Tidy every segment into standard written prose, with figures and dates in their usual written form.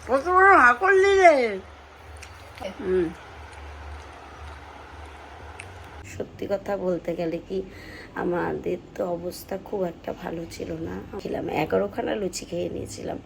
কত বড় হা করলি রে। সত্যি কথা বলতে গেলে কি, আমাদের তো অবস্থা খুব একটা ভালো ছিল না। খেলাম 11খানা লুচি খেয়ে নিয়েছিলাম।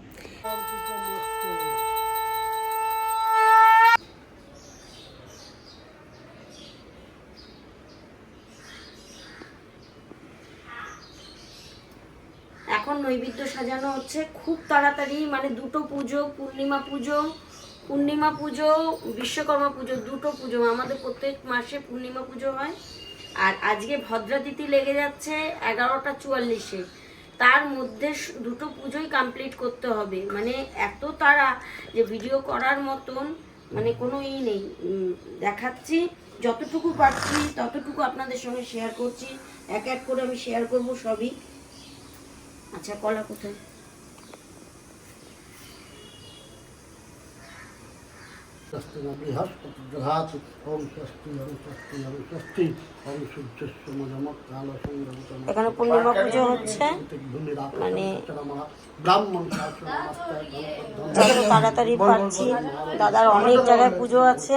এখন নৈবেদ্য সাজানো হচ্ছে খুব তাড়াতাড়ি, মানে দুটো পুজো, পূর্ণিমা পুজো, বিশ্বকর্মা পুজো, দুটো পুজো আমাদের প্রত্যেক মাসে পূর্ণিমা পুজো হয়। আর আজকে ভদ্রা তিথি লেগে যাচ্ছে 11টা 44-এ। তার মধ্যে দুটো পুজোই কমপ্লিট করতে হবে, মানে এত তাড়া যে ভিডিও করার মতন মানে কোনো নেই। দেখাচ্ছি যতটুকু পারছি ততটুকু আপনাদের সঙ্গে শেয়ার করছি, এক এক করে আমি শেয়ার করব সবই। আচ্ছা, কলা কোথায়? এখানে পূর্ণিমা পুজো হচ্ছে, মানে যত তাড়াতাড়ি পারছি। দাদার অনেক জায়গায় পুজো আছে।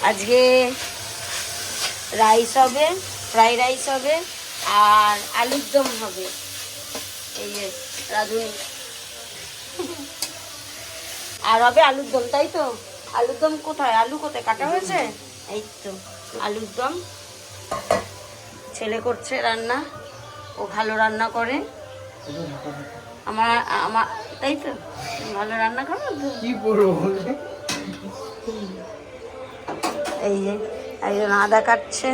আজকে রাইস হবে, ফ্রাইড রাইস হবে, আর আলুর দম হবে। এই যে রাধুনি, আর হবে আলুর দম, তাই তো? আলুর দম কোথায়? আলু কোথায় কাটা হয়েছে? এই তো আলুর দম। ছেলে করছে রান্না, ও ভালো রান্না করে। আমার আমার তাই তো, ভালো রান্না করো কি বলবো। এই যে একজন আদা কাটছে,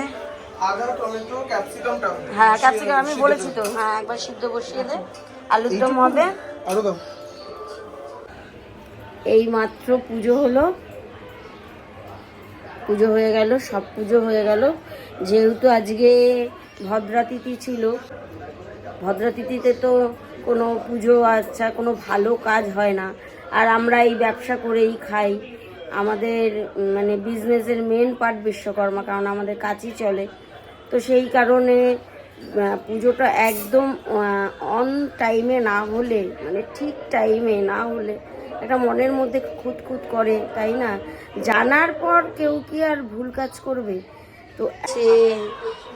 আদা, টমেটো, ক্যাপসিকামটা। হ্যাঁ ক্যাপসিকাম আমি বলেছি তো। হ্যাঁ, একবার সিদ্ধ বসিয়ে দে, আলুর দম হবে। আরো দাও। এই মাত্র পুজো হলো, পুজো হয়ে গেল, সব পুজো হয়ে গেল। যেহেতু আজকে ভদ্রা তিথি ছিল, ভদ্রা তিথিতে তো কোনো পুজো আচ্ছা কোনো ভালো কাজ হয় না। আর আমরা এই ব্যবসা করেই খাই, আমাদের মানে বিজনেসের মেন পার্ট বিশ্বকর্মা, কারণ আমাদের কাজই চলে। তো সেই কারণে পুজোটা একদম অন টাইমে না হলে, মানে ঠিক টাইমে না হলে একটা মনের মধ্যে খুঁতখুত করে, তাই না? জানার পর কেউ কি আর ভুল কাজ করবে? তো সে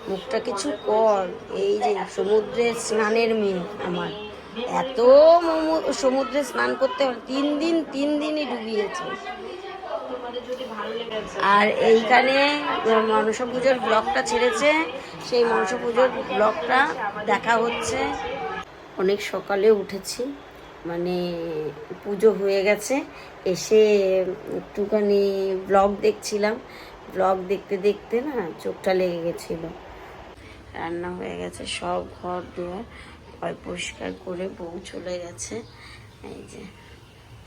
মুখটা কিছু কর। এই যে সমুদ্রের স্নানের মেয়ে আমার, এত সমুদ্রে স্নান করতে হল, 3 দিনই ডুবিয়েছে। আর এইখানে মনসা পুজোর ব্লগটা ছেড়েছে, সেই মনসা পুজোর ব্লগটা দেখা হচ্ছে। অনেক সকালে উঠেছি, মানে পুজো হয়ে গেছে, এসে একটুখানি ব্লগ দেখছিলাম। ব্লগ দেখতে দেখতে না চোখটা লেগে গেছিলো। রান্না হয়ে গেছে, সব ঘর দুয়ার পরিষ্কার করে বউ চলে গেছে। এই যে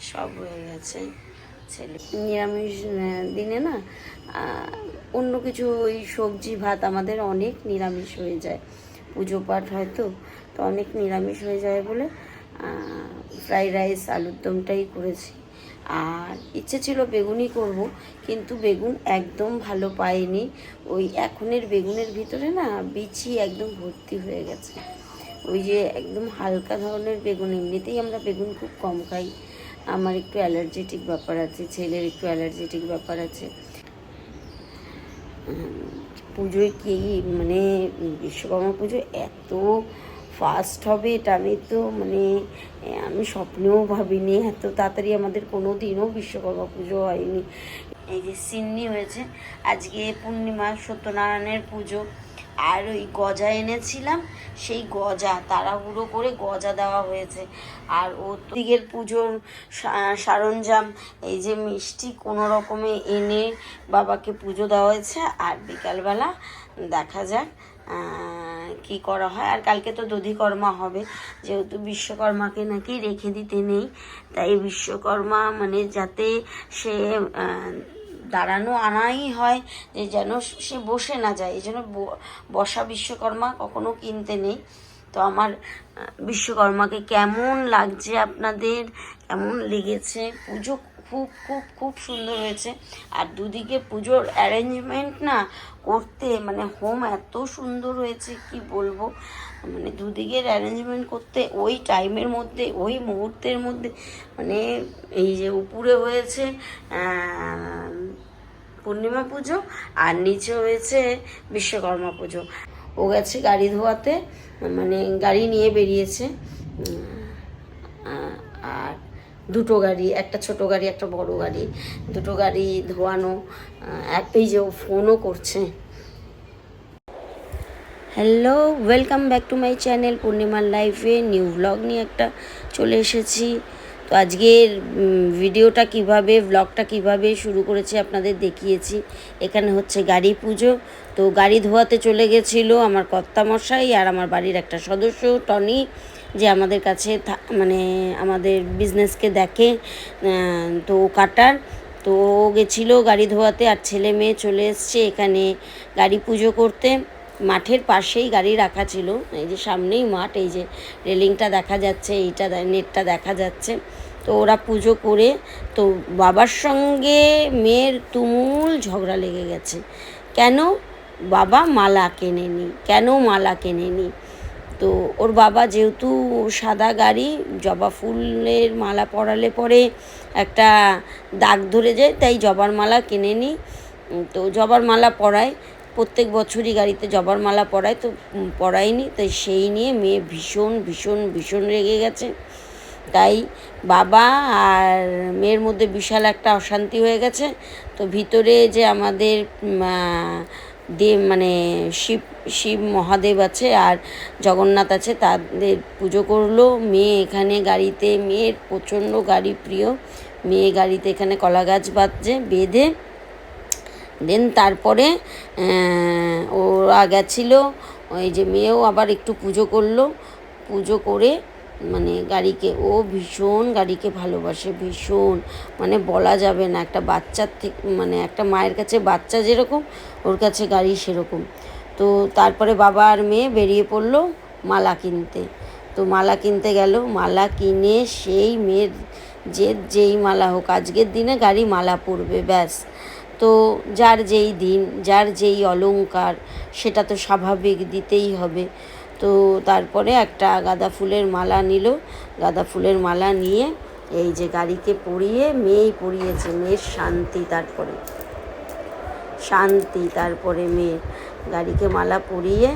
সব হয়ে গেছে। ছেলে নিরামিষ দিনে না অন্য কিছু, ওই সবজি ভাত আমাদের অনেক নিরামিষ হয়ে যায়, পুজো পাঠ হয়তো, তো অনেক নিরামিষ হয়ে যায় বলে ফ্রাইড রাইস আলুর দমটাই করেছি। আর ইচ্ছে ছিল বেগুনই করব, কিন্তু বেগুন একদম ভালো পাইনি। ওই এখনের বেগুনের ভিতরে না বিচি একদম ভর্তি হয়ে গেছে। ওই যে একদম হালকা ধরনের বেগুন, এমনিতেই আমরা বেগুন খুব কম খাই। আমার একটু অ্যালার্জেটিক ব্যাপার আছে, ছেলের একটু অ্যালার্জেটিক ব্যাপার আছে। পুজোয় কি মানে বিশ্বকর্মা পুজো এত ফাস্ট হবে এটা আমি তো মানে আমি স্বপ্নেও ভাবিনি। এত তাড়াতাড়ি আমাদের কোনো দিনও বিশ্বকর্মা পুজো হয়নি। এই যে সিন্নি হয়েছে, আজকে পূর্ণিমা সত্যনারায়ণের পুজো। আর ওই গজা এনেছিলাম, সেই গজা তাড়াহুড়ো করে গজা দেওয়া হয়েছে। আর ও দিকের পুজোর সরঞ্জাম, এই যে মিষ্টি কোনো রকমে এনে বাবাকে পুজো দেওয়া হয়েছে। আর বিকালবেলা দেখা যাক কি করা হয়। আর কালকে তো দধিকর্মা হবে, যেহেতু বিশ্বকর্মাকে নাকি রেখে দিতে নেই, তাই বিশ্বকর্মা মানে যাতে সে দাঁড়ানো আনাই হয়, যে যেন সে বসে না যায়, এই জন্য বসা বিশ্বকর্মা কখনো কিনতে নেই। তো আমার বিশ্বকর্মাকে কেমন লাগছে, আপনাদের কেমন লেগেছে? পুজো খুব খুব খুব সুন্দর হয়েছে। আর দুদিকে পুজোর অ্যারেঞ্জমেন্ট না করতে, মানে হোম এত সুন্দর হয়েছে কি বলবো। মানে দুদিকের অ্যারেঞ্জমেন্ট করতে ওই টাইমের মধ্যে, ওই মুহূর্তের মধ্যে, মানে এই যে উপরে হয়েছে পূর্ণিমা পুজো আর নিচে হয়েছে বিশ্বকর্মা পুজো। ও গেছে গাড়ি ধোয়াতে, মানে গাড়ি নিয়ে বেরিয়েছে। আর দুটো গাড়ি, একটা ছোট গাড়ি একটা বড় গাড়ি, দুটো গাড়ি ধোয়ানো। এই যে ও ফোনও করছে। Hello, welcome back to my channel পূর্ণিমার লাইফে নিউ ব্লগ নিয়ে একটা চলে এসেছি। তো আজকের ভিডিওটা কিভাবে, ব্লগটা কিভাবে শুরু করেছি আপনাদের দেখিয়েছি। এখানে হচ্ছে গাড়ি পুজো। তো গাড়ি ধোয়াতে চলে গেছিলো আমার কর্তামশাই আর আমার বাড়ির একটা সদস্য টনি, যে আমাদের কাছে মানে আমাদের বিজনেসকে দেখে, তো কাটার। তো ও গেছিলো গাড়ি ধোয়াতে আর ছেলে মেয়ে চলে এসছে এখানে গাড়ি পুজো করতে। মাঠের পাশেই গাড়ি রাখা ছিল, এই যে সামনেই মাঠ, এই যে রেলিংটা দেখা যাচ্ছে, এইটা নেটটা দেখা যাচ্ছে। তো ওরা পুজো করে, তো বাবার সঙ্গে মেয়ের তুমুল ঝগড়া লেগে গেছে। কেন বাবা মালা কেনেনি, কেন মালা কেনেনি। তো ওর বাবা যেহেতু সাদা গাড়ি, জবা ফুলের মালা পরালে পরে একটা দাগ ধরে যায়, তাই জবার মালা কেনেনি। তো জবার মালা পরায়, প্রত্যেক বছরই গাড়িতে জবার মালা পরায়, তো পরায়নি। তাই সেই নিয়ে মেয়ে ভীষণ ভীষণ ভীষণ রেগে গেছে। তাই বাবা আর মেয়ের মধ্যে বিশাল একটা অশান্তি হয়ে গেছে। তো ভিতরে যে আমাদের মানে শিব মহাদেব আছে আর জগন্নাথ আছে, তাদের পুজো করলো। মেয়ে এখানে গাড়িতে, মেয়ের প্রচণ্ড গাড়ি প্রিয়, মেয়ে গাড়িতে এখানে কলা গাছ বেঁধে দেন তারপরে ওরা গেছিলো। ওই যে মেয়েও আবার একটু পুজো করলো, পুজো করে মানে গাড়িকে, ও ভীষণ গাড়িকে ভালোবাসে, ভীষণ, মানে বলা যাবে না। একটা বাচ্চার থেকে, মানে একটা মায়ের কাছে বাচ্চা যেরকম, ওর কাছে গাড়ি সেরকম। তো তারপরে বাবা আর মেয়ে বেরিয়ে পড়লো মালা কিনতে। তো মালা কিনতে গেল, মালা কিনে সেই মেয়ের যেই মালা হোক, আজকের দিনে গাড়ি মালা পরবে ব্যাস। তো যার যেই দিন, যার যেই অলংকার, সেটা তো স্বাভাবিক দিতেই হবে। তো তারপরে একটা গাঁদা ফুলের মালা নিল, গাঁদা ফুলের মালা নিয়ে এই যে গাড়িকে পরিয়ে, মেয়েই পরিয়েছে, মেয়ের শান্তি, তারপরে মেয়ের গাড়িকে মালা পরিয়ে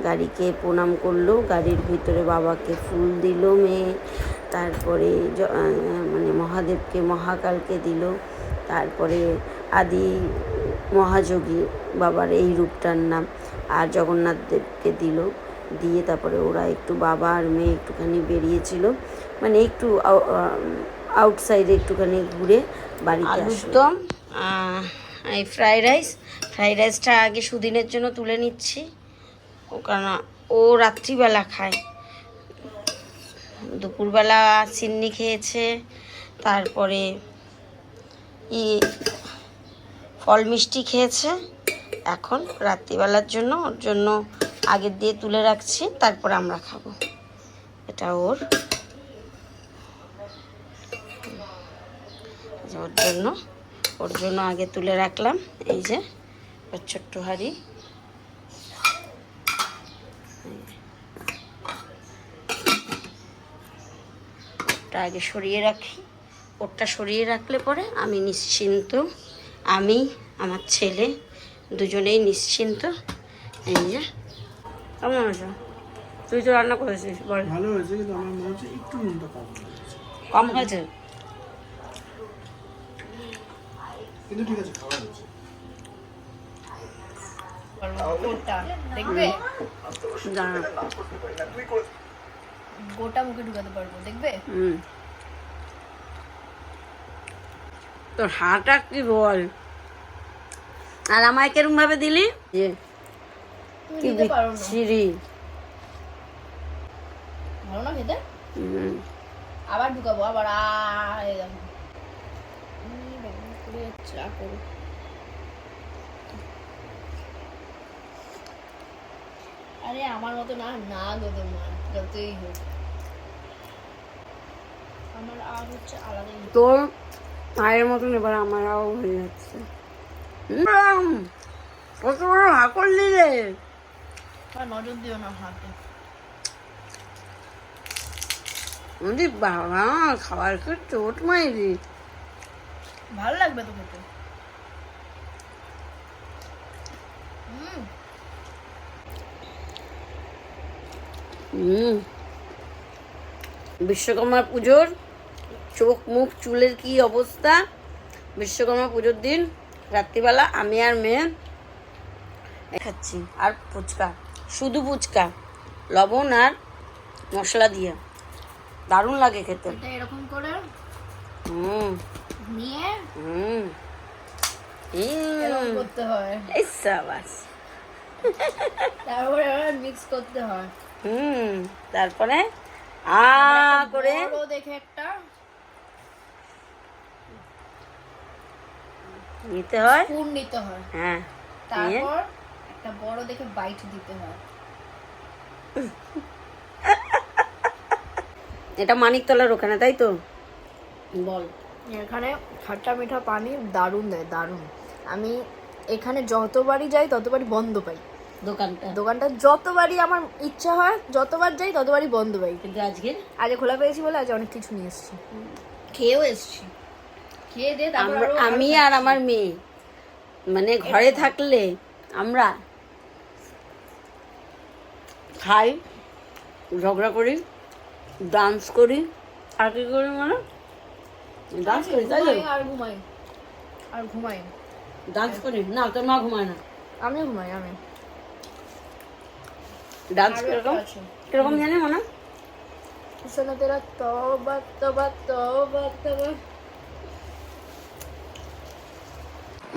গাড়িকে প্রণাম করলো। গাড়ির ভিতরে বাবাকে ফুল দিল মেয়ে, তারপরে মানে মহাদেবকে, মহাকালকে দিল, তারপরে আদি মহাযোগী বাবার এই রূপটার নাম, আর জগন্নাথ দেবকে দিল। দিয়ে তারপরে ওরা একটু, বাবা আর মেয়ে একটুখানি বেরিয়েছিল, মানে একটু আউটসাইডে একটুখানি ঘুরে বাড়িতে আসলো। এই ফ্রাইড রাইসটা আগে সুদিনের জন্য তুলে নিচ্ছি, কারণ ও রাত্রিবেলা খায়। দুপুরবেলা চিন্নি খেয়েছে, তারপরে ফল মিষ্টি খেয়েছে। এখন রাত্রিবেলার জন্য, ওর জন্য আগের দিয়ে তুলে রাখছি, তারপর আমরা খাবো। এটা ওর জন্য আগে তুলে রাখলাম। এই যে ওর ছোট্ট হাঁড়ি, ওটা আগে সরিয়ে রাখি। ওটা সরিয়ে রাখলে পরে আমি নিশ্চিন্ত, আমি আমার ছেলে দুজনেই নিশ্চিন্ত। এই যে কেমন আছো? তুই তো রান্না করেছিস, বল। ভালো হয়েছে, কিন্তু আমার মনে হচ্ছে একটু নুনটা কম হয়েছে, কিন্তু ঠিক আছে, খাওয়া হয়েছে। দেখবে দাঁড়া, গোটা মুখে ঢুকাতে পারবো, দেখবে। তোর হাঁটা কি বল, আর আমায় কেরম ভাবে দিলি? যে তুমি কি দিতে পারো না। বিচ্ছিরি। ভালো না খেতে? হুম। আবার ঢুকাবো আবার এই দেখো করে চা করো। আরে আমার মতো না না গো তোমার যতই হোক আমার আর হচ্ছে আলাদাই। তোর মায়ের মতন এবার আমারও হয়ে যাচ্ছে। কত বড় হা করলি রে। আর নজর দিও না হাতে। বাবা খাবার খেয়ে চোট মাইরি। ভালো লাগবে তো খেতে। বিশ্বকর্মা পুজোর চোখ মুখ চুলের কি অবস্থা। বিশ্বকর্মা পুজোর দিন রাত্রিবেলা আমি আর মেয়ে খাচ্ছি আর ফুচকা, শুধু ফুচকা, লবণ আর মশলা দিয়ে দারুণ লাগে খেতে। এটা এরকম করে হুম নিয়ে হুম এরকম করতে হয়, এই সাবাস। তারপরে মিক্স করতে হয়। তারপরে করে বড় দেখে একটা নিতে হয়। স্পুন নিতে হয়, হ্যাঁ, তারপর একটা বড় দেখে বাইট দিতে হয়। এটা মানিকতলার ওখানে, তাই তো? বল। এখানে খাট্টা মিঠা পানি দারুণ দেয়, দারুণ। আমি এখানে যতবারই যাই ততবারই বন্ধ পাই দোকানটা যতবারই আমার ইচ্ছা হয়, যতবার যাই ততবারই বন্ধ পাই। কিন্তু আজকে খোলা পেয়েছি বলে আজ অনেক কিছু নিয়ে এসেছি, খেয়েও এসেছি। খেয়ে দিয়ে তারপর আমি আর আমার মেয়ে মানে ঘরে থাকলে আমরা খাই, ঝগড়া করি, ডান্স করি, আর কি করি মানে ডান্স করি, তাই আর ঘুমাই ডান্স করি না। তোর মা ঘুমায় না, আমি ঘুমাই। আমি ডান্স কিরকম কিরকম জানে মনে শোনা তেরা তওবা তওবা তওবা তওবা।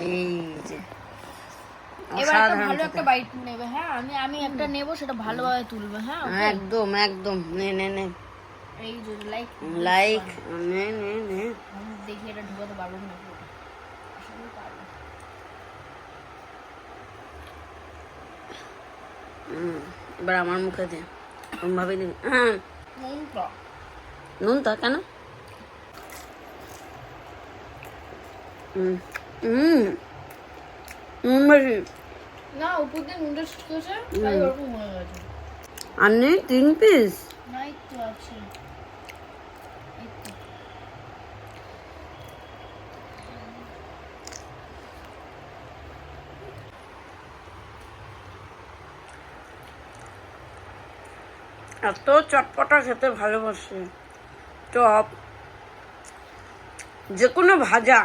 এই যে এবার একটা ভালো একটা বাইট নেবে। হ্যাঁ, আমি একটা নেব, সেটা ভালোভাবে তুলবে। হ্যাঁ, একদম একদম। নে নে নে, এই যে লাইক নে নে নে। আমি দেখি এটা ঢুকাতে পারবো না পুরো। আসলে পারবো। এবার আমার মুখে দে, এরকম ভাবে দিবি। নুন তা কেন? নুন বেশি না, উপর দিয়ে নুনটা ছিটকেছে, তাই ওরকম হয়ে গেছে। আর নেই 3 পিস। নাই তো আছে। এত চটপটা খেতে ভালোবাসে। চপ, যে কোনো ভাজা,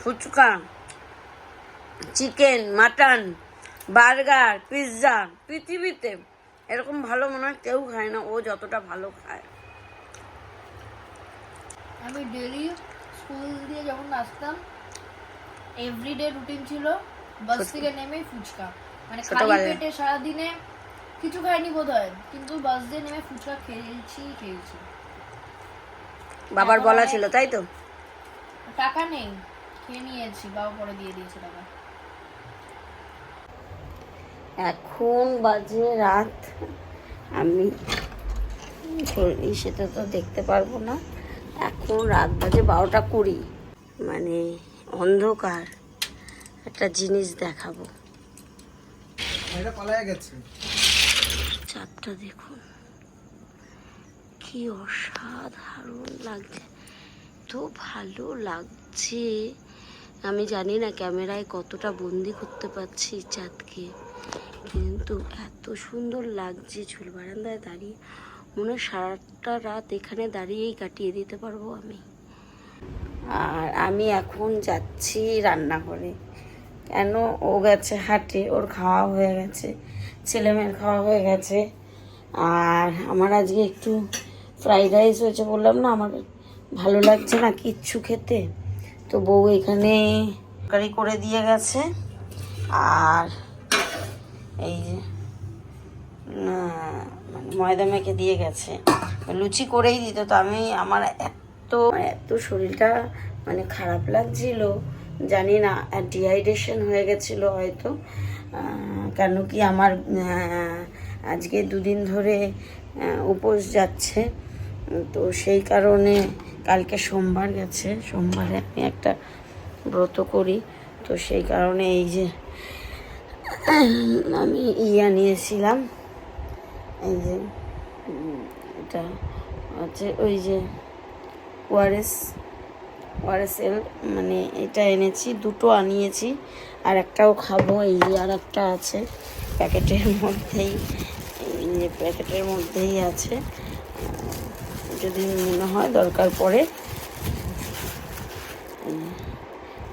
phuchka, chicken, mutton, burger, pizza, পৃথিবীতে এরকম ভালো মনে হয় কেউ খায় না, ও যতটা ভালো খায়। আমি ডেলি স্কুল দিয়ে যখন আসতাম, এভরিডে রুটিন ছিল বাস থেকে নেমে ফুচকা। মানে খালি পেটে সারাদিনে কিছু খাইনি বোধহয়, কিন্তু বাস দিয়ে নেমে ফুচকা খেয়েছি। বাবার বলা ছিল, তাই তো? টাকা নেই, খেয়ে নিয়েছি, বাবা পরে দিয়ে দিয়েছে টাকা। এখন বাজে রাত, আমি সেটা তো দেখতে পারবো না। এখন রাত বাজে 12:20, মানে অন্ধকার। একটা জিনিস দেখাবো, চাঁদটা দেখুন কি অসাধারণ লাগছে, তো ভালো লাগছে। আমি জানি না ক্যামেরায় কতটা বন্দি করতে পারছি চাঁদকে, কিন্তু এত সুন্দর লাগছে। চুল বারান্দায় দাঁড়িয়ে মনে হয় সারাটা রাত এখানে দাঁড়িয়েই কাটিয়ে দিতে পারবো আমি। আর আমি এখন যাচ্ছি রান্নাঘরে। কেন? ও গেছে হাটে, ওর খাওয়া হয়ে গেছে, ছেলেমেয়ের খাওয়া হয়ে গেছে। আর আমার আজকে একটু ফ্রাইড রাইস হয়েছে, বললাম না আমার ভালো লাগছে না কিচ্ছু খেতে, তো বউ এখানে তরকারি করে দিয়ে গেছে। আর এই যে মানে ময়দা মেখে দিয়ে গেছে, লুচি করেই দিত। তো আমি আমার এত শরীরটা মানে খারাপ লাগছিল, জানি না ডিহাইড্রেশন হয়ে গেছিলো হয়তো। কেন কি আমার আজকে 2 দিন ধরে উপোস যাচ্ছে, তো সেই কারণে কালকে সোমবার গেছে, সোমবারে আমি একটা ব্রত করি, তো সেই কারণে এই যে আমি নিয়েছিলাম, এই যে এটা হচ্ছে ওই যে ওয়ারেসেল, মানে এটা এনেছি, 2টো আনিয়েছি, আর একটাও খাবো। এই যে আর একটা আছে প্যাকেটের মধ্যেই, এই যে প্যাকেটের মধ্যেই আছে, যদি মনে হয় দরকার পড়ে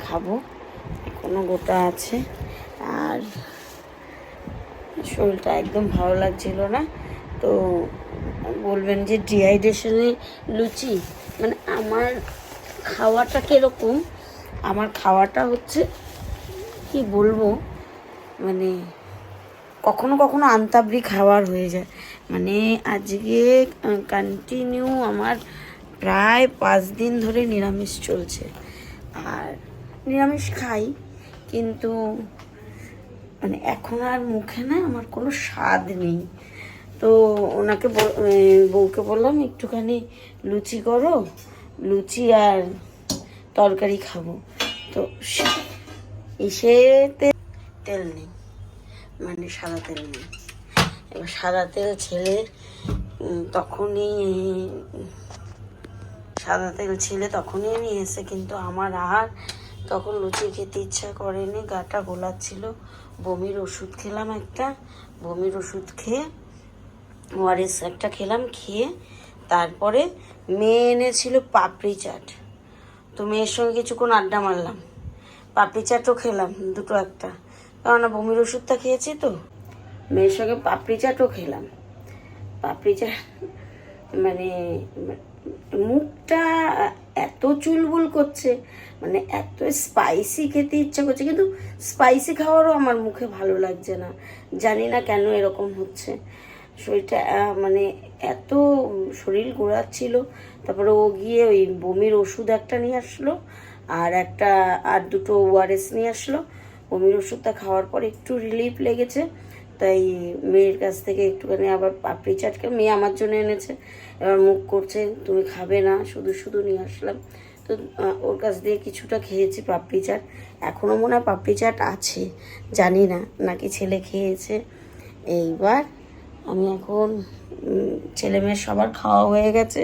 খাবো। এখনো গোটা আছে, আর শরীরটা একদম ভালো লাগছিল না। তো বলবেন যে ডিহাইড্রেশনে লুচি, মানে আমার খাওয়াটা কীরকম, আমার খাওয়াটা হচ্ছে কি বলবো, মানে কখনো কখনো আন্তাবড়ি খাওয়ার হয়ে যায়। মানে আজকে কন্টিনিউ আমার প্রায় 5 দিন ধরে নিরামিষ চলছে, আর নিরামিষ খাই, কিন্তু মানে এখন আর মুখে না আমার কোনো স্বাদ নেই। তো ওনাকে বউকে বললাম একটুখানি লুচি করো, লুচি আর তরকারি খাবো। তো এসে তেল নেই, মানে সাদা তেল নেই। এবার সাদা তেল ছেলে তখনই নিয়ে এসে, কিন্তু আমার আর তখন লুচি খেতে ইচ্ছা করেনি, গাটা গোলাচ্ছিল। বমির ওষুধ খেলাম একটা, বমির ওষুধ খেয়ে ওআরএস একটা খেলাম, খেয়ে তারপরে মেয়ে এনেছিল পাপড়ি চাট, তো মেয়ের সঙ্গে কিছুক্ষণ আড্ডা মারলাম, পাপড়ি চাটও খেলাম 2টো একটা, কেননা বমির ওষুধটা খেয়েছি। তো মেয়ের সঙ্গে পাপড়ি চাটও খেলাম, পাপড়ি চাট মানে মুখটা এত চুলবুল করছে, মানে এত স্পাইসি খেতে ইচ্ছা করছে, কিন্তু স্পাইসি খাওয়ারও আমার মুখে ভালো লাগছে না, জানি না কেন এরকম হচ্ছে। শরীরটা মানে এত শরীর ঘোরাচ্ছিল। তারপরে ও গিয়ে ওই বমির ওষুধ একটা নিয়ে আসলো, আর 2টো ওআরএস নিয়ে আসলো। বমির ওষুধটা খাওয়ার পর একটু রিলিফ লেগেছে, তাই মেয়ের কাছ থেকে একটুখানি আবার পাপড়ি চাটকে মেয়ে আমার জন্য এনেছে, এবার মুখ করছে তুমি খাবে না, শুধু শুধু নিয়ে আসলাম। তো ওর কাছ দিয়ে কিছুটা খেয়েছি পাপড়ি চাট, এখনও মনে হয় পাপড়ি চাট আছে, জানি না, নাকি ছেলে খেয়েছে। এইবার আমি এখন ছেলে মেয়ের সবার খাওয়া হয়ে গেছে,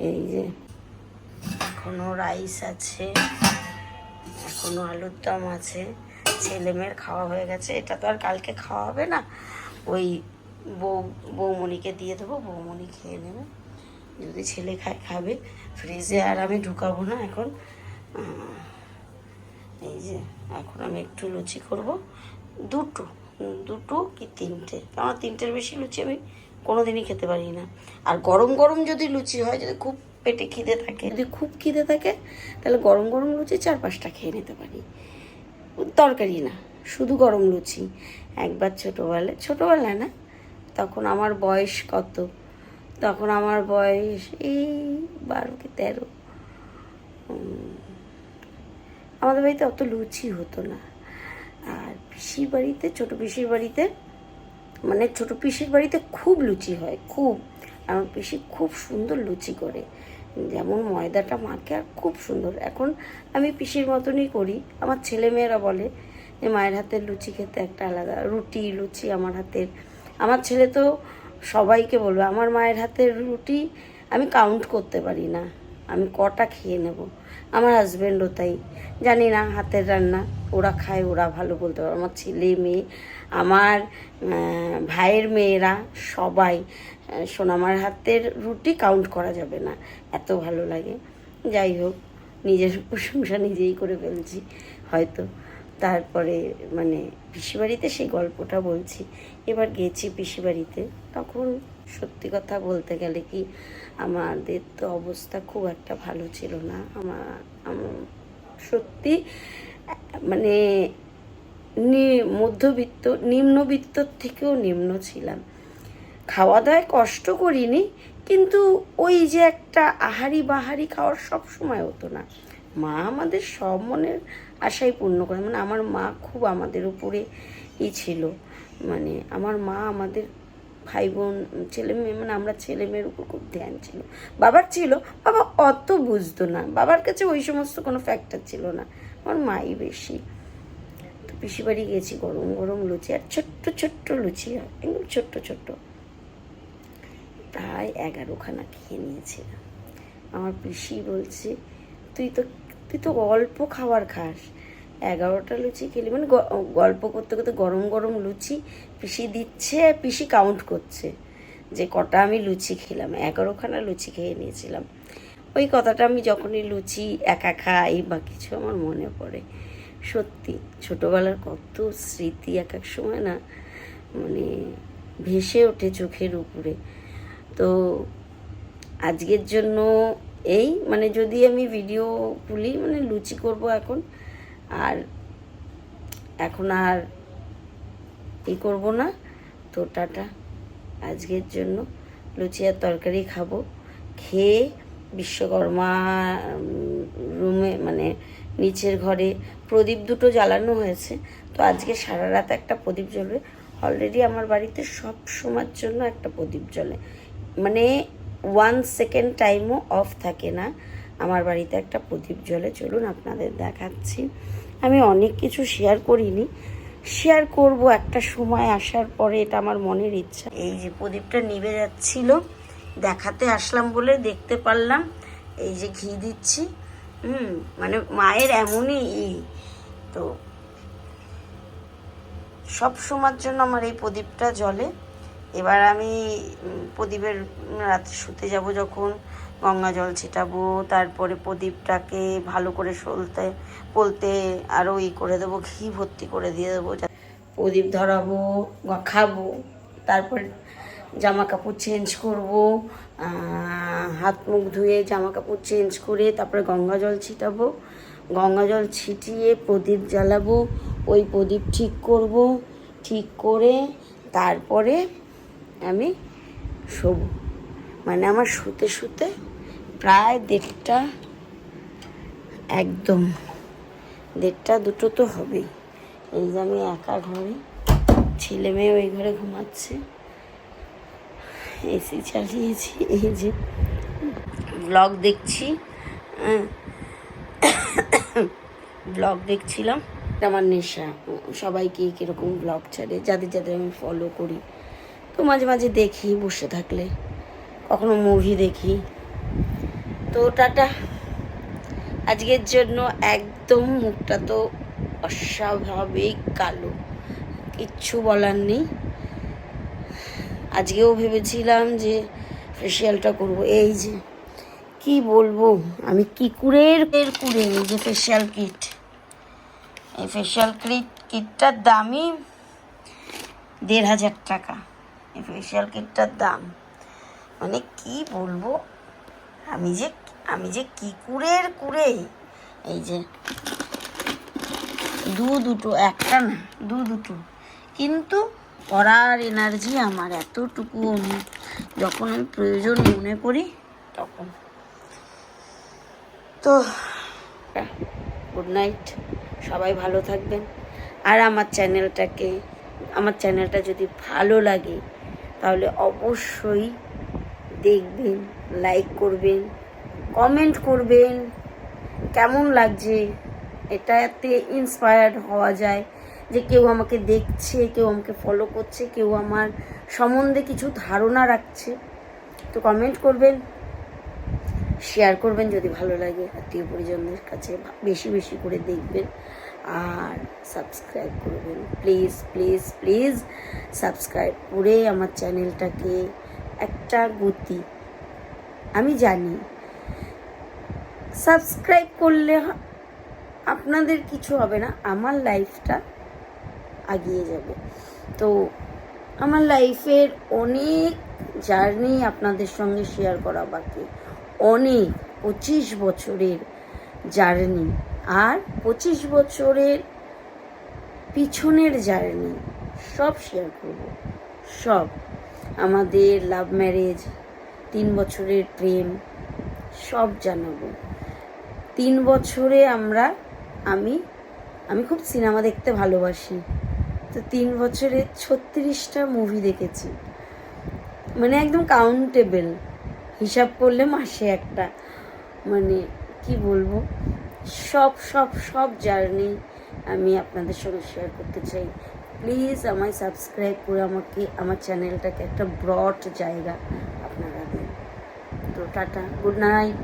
এই যে এখনও রাইস আছে, এখনও আলুর দম আছে, ছেলে মেয়ের খাওয়া হয়ে গেছে। এটা তো আর কালকে খাওয়া হবে না, ওই বৌমণিকে দিয়ে দেবো, বৌমণি খেয়ে নেবে, যদি ছেলে খাবে। ফ্রিজে আর আমি ঢুকাবো না এখন। এই যে এখন আমি একটু লুচি করব, 2টো কি 3টে, কারণ 3টের বেশি লুচি আমি কোনোদিনই খেতে পারি না। আর গরম গরম যদি লুচি হয়, যদি খুব পেটে খিদে থাকে, তাহলে গরম গরম লুচি 4-5টা খেয়ে নিতে পারি, তরকারি না, শুধু গরম লুচি। একবার ছোটোবেলায় না, তখন আমার বয়স কত, তখন আমার বয়স এই 12 কি 13, আমাদের বাড়িতে অত লুচি হতো না। আর পিসির বাড়িতে, ছোটো পিসির বাড়িতে খুব লুচি হয়, খুব। আমার পিসি খুব সুন্দর লুচি করে, যেমন ময়দাটা মাখে, আর খুব সুন্দর। এখন আমি পিসির মতনই করি। আমার ছেলেমেয়েরা বলে যে মায়ের হাতের লুচি খেতে একটা আলাদা, লুচি আমার হাতের। আমার ছেলে তো সবাইকে বলবে আমার মায়ের হাতের রুটি আমি কাউন্ট করতে পারি না, আমি কটা খেয়ে নেব। আমার হাজব্যান্ডও তাই, জানি না হাতের রান্না ওরা খায়, ওরা ভালো বলতে পারে। আমার ছেলে মেয়ে, আমার ভাইয়ের মেয়েরা সবাই সোনামার হাতের রুটি কাউন্ট করা যাবে না, এত ভালো লাগে। যাই হোক, নিজের প্রশংসা নিজেই করে ফেলছি হয়তো। তারপরে মানে পিসিবাড়িতে সেই গল্পটা বলছি। এবার গেছি পিসিবাড়িতে, তখন সত্যি কথা বলতে গেলে কি আমাদের তো অবস্থা খুব একটা ভালো ছিল না। আমার সত্যি মানে মধ্যবিত্ত নিম্নবিত্তর থেকেও নিম্ন ছিলাম। খাওয়া দাওয়ায় কষ্ট করিনি, কিন্তু ওই যে একটা আহারি বাহারি খাওয়ার সব সময় হতো না। মা আমাদের সব মনের আশাই পূর্ণ করে, মানে আমার মা খুব আমাদের উপরে ছিল, মানে আমার মা আমাদের ভাই বোন ছেলে মেয়ে, মানে আমরা ছেলে মেয়ের উপর খুব ধ্যান ছিল। বাবার ছিল, বাবা অত বুঝতো না, বাবার কাছে ওই সমস্ত কোনো ফ্যাক্টর ছিল না, আমার মাই বেশি। তো পিসি বাড়ি গেছি, গরম গরম লুচি, আর ছোট্ট ছোট্ট লুচি হয়, একদম ছোট্ট ছোট্ট, প্রায় 11খানা খেয়ে নিয়েছিলাম। আমার পিসি বলছে তুই তো অল্প খাবার খাস, 11টা লুচি খেলি, মানে গল্প করতে করতে গরম গরম লুচি পিসি দিচ্ছে, পিসি কাউন্ট করছে যে কটা আমি লুচি খেলাম, 11খানা লুচি খেয়ে নিয়েছিলাম। ওই কথাটা আমি যখনই লুচি একা খাই বা কিছু আমার মনে পড়ে। সত্যি ছোটোবেলার কত স্মৃতি এক এক সময় না মানে ভেসে ওঠে চোখের উপরে। তো আজকের জন্য এই, মানে যদি আমি ভিডিও খুলি মানে লুচি করব এখন আর করব না। তো টাটা, আজকের জন্য লুচি আর তরকারি খাবো, খেয়ে বিশ্বকর্মা রুমে মানে নিচের ঘরে প্রদীপ 2টো জ্বালানো হয়েছে। তো আজকে সারা রাত একটা প্রদীপ জ্বলবে। অলরেডি আমার বাড়িতে সব সময়ের জন্য একটা প্রদীপ জ্বলে, মানে 1 সেকেন্ড টাইমও অফ থাকে না, আমার বাড়িতে একটা প্রদীপ জ্বলে। চলুন আপনাদের দেখাচ্ছি। আমি অনেক কিছু শেয়ার করিনি, শেয়ার করব একটা সময় আসার পরে, এটা আমার মনের ইচ্ছা। এই যে প্রদীপটা নিভে যাচ্ছিল, দেখাতে আসলাম বলে দেখতে পারলাম। এই যে ঘি দিচ্ছি, মানে মায়ের এমনই তো সব সময়ের জন্য আমার এই প্রদীপটা জ্বলে। এবার আমি প্রদীপের রাতে শুতে যাব যখন, গঙ্গা জল ছিটাবো, তারপরে প্রদীপটাকে ভালো করে পলতে আরও করে দেবো, ঘি ভর্তি করে দিয়ে দেবো, প্রদীপ ধরাবো, খাবো, তারপর জামা কাপড় চেঞ্জ করব, হাত মুখ ধুয়ে জামা কাপড় চেঞ্জ করে তারপরে গঙ্গা জল ছিটাবো, গঙ্গা জল ছিটিয়ে প্রদীপ জ্বালাবো, ওই প্রদীপ ঠিক করব, ঠিক করে তারপরে আমি শোবো। মানে আমার শুতে শুতে প্রায় 1:30, একদম 1:30 2টো তো হবেই। এই যে আমি একা ঘরে, ছেলে মেয়ে ওই ঘরে ঘুমাচ্ছে, এসি চালিয়েছি, এই যে ব্লগ দেখছি, ব্লগ দেখছিলাম। আমার নেশা, সবাইকে কীরকম ব্লগ ছাড়ে, যাদের যাদের আমি ফলো করি, তো মাঝে মাঝে দেখি বসে থাকলে, কখনো মুভি দেখি। তো টাটা, আজকের জন্য একদম মুখটা তো অস্বাভাবিক কালো, কিচ্ছু বলার নেই। আজকেও ভেবেছিলাম যে ফেসিয়ালটা করব, এই যে কি বলবো আমি, কুড়ের এই যে ফেসিয়াল কিট, এই ফেসিয়াল কিটটার দামই 1,500 টাকা। এই ফেসিয়াল কিটটার দাম, মানে কি বলবো, আমি যে কি কুড়ে, এই যে দুটো, একটা না দুটো, কিন্তু করার এনার্জি আমার এতটুকুও নেই। যখন আমি প্রয়োজন মনে করি তখন। তো গুড নাইট, সবাই ভালো থাকবেন। আর আমার চ্যানেলটা যদি ভালো লাগে তাহলে অবশ্যই দেখবেন, লাইক করবেন, কমেন্ট করবেন, কেমন লাগছে, এটাতে ইন্সপায়ার্ড হওয়া যায় যে কেউ আমাকে দেখছে, কেউ আমাকে ফলো করছে, কেউ আমার সম্বন্ধে কিছু ধারণা রাখছে। তো কমেন্ট করবেন, শেয়ার করবেন যদি ভালো লাগে, আত্মীয় পরিজনদের কাছে বেশি বেশি করে দেখবেন, আর সাবস্ক্রাইব করবেন। প্লিজ প্লিজ প্লিজ সাবস্ক্রাইব করে আমার চ্যানেলটাকে একটা গতি, আমি জানি সাবস্ক্রাইব করলে আপনাদের কিছু হবে না, আমার লাইফটা এগিয়ে যাবে। তো আমার লাইফের অনেক জার্নি আপনাদের সঙ্গে শেয়ার করা বাকি, অনেক 25 বছরের জার্নি, আর 25 বছরের পিছনের জার্নি সব শেয়ার করব, সব। আমাদের লাভ ম্যারেজ, 3 বছরের প্রেম, সব জানাবো। 3 বছরে আমি খুব সিনেমা দেখতে ভালোবাসি, তো 3 বছরে 36টা মুভি দেখেছি, মানে একদম কাউন্টেবল, হিসাব করলে মাসে একটা। মানে কি বলবো, সব সব সব জার্নি আমি আপনাদের সঙ্গে শেয়ার করতে চাই। প্লিজ আমায় সাবস্ক্রাইব করে আমার চ্যানেলটাকে একটা ব্রড জায়গা আপনারা দিন। তো টাটা, গুড নাইট,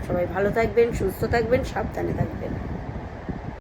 সবাই ভালো থাকবেন, সুস্থ থাকবেন, সাবধানে থাকবেন।